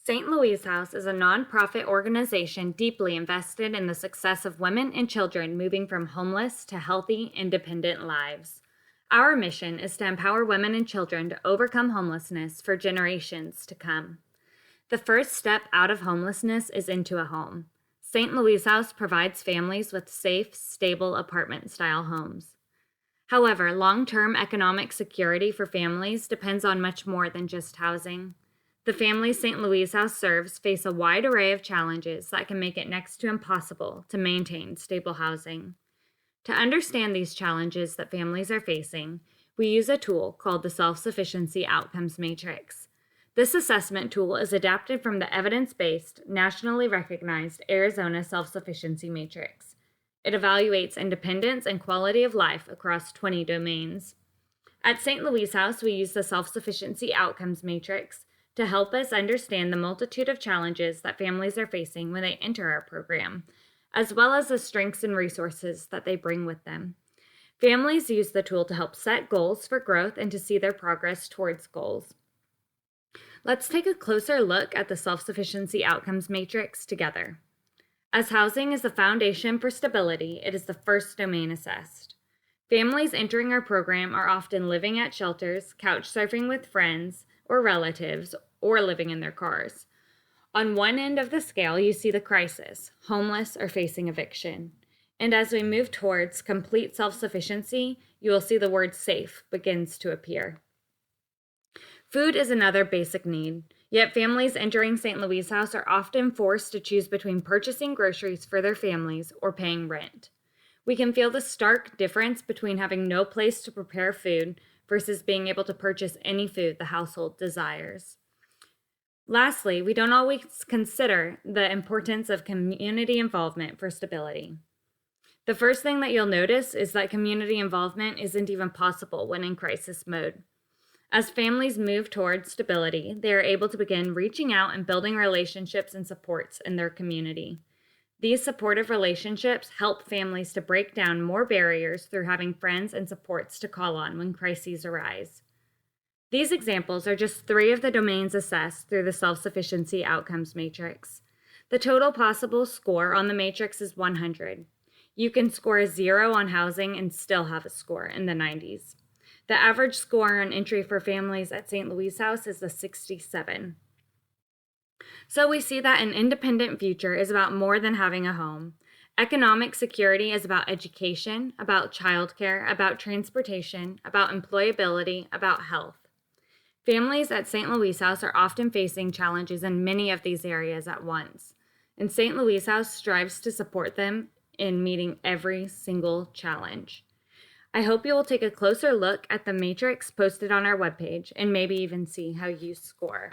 Saint Louise House is a nonprofit organization deeply invested in the success of women and children moving from homeless to healthy, independent lives. Our mission is to empower women and children to overcome homelessness for generations to come. The first step out of homelessness is into a home. Saint Louise House provides families with safe, stable apartment-style homes. However, long-term economic security for families depends on much more than just housing. The families Saint Louise House serves face a wide array of challenges that can make it next to impossible to maintain stable housing. To understand these challenges that families are facing, we use a tool called the Self-Sufficiency Outcomes Matrix. This assessment tool is adapted from the evidence-based, nationally recognized Arizona Self-Sufficiency Matrix. It evaluates independence and quality of life across 20 domains. At Saint Louise House, we use the Self-Sufficiency Outcomes Matrix to help us understand the multitude of challenges that families are facing when they enter our program, as well as the strengths and resources that they bring with them. Families use the tool to help set goals for growth and to see their progress towards goals. Let's take a closer look at the Self-Sufficiency Outcomes Matrix together. As housing is the foundation for stability, it is the first domain assessed. Families entering our program are often living at shelters, couch surfing with friends or relatives, or living in their cars. On one end of the scale, you see the crisis, homeless or facing eviction. And as we move towards complete self-sufficiency, you will see the word safe begins to appear. Food is another basic need, yet families entering Saint Louise House are often forced to choose between purchasing groceries for their families or paying rent. We can feel the stark difference between having no place to prepare food versus being able to purchase any food the household desires. Lastly, we don't always consider the importance of community involvement for stability. The first thing that you'll notice is that community involvement isn't even possible when in crisis mode. As families move towards stability, they are able to begin reaching out and building relationships and supports in their community. These supportive relationships help families to break down more barriers through having friends and supports to call on when crises arise. These examples are just 3 of the domains assessed through the Self-Sufficiency Outcomes Matrix. The total possible score on the matrix is 100. You can score a 0 on housing and still have a score in the 90s. The average score on entry for families at Saint Louise House is a 67. So we see that an independent future is about more than having a home. Economic security is about education, about childcare, about transportation, about employability, about health. Families at Saint Louise House are often facing challenges in many of these areas at once, and Saint Louise House strives to support them in meeting every single challenge. I hope you will take a closer look at the matrix posted on our webpage and maybe even see how you score.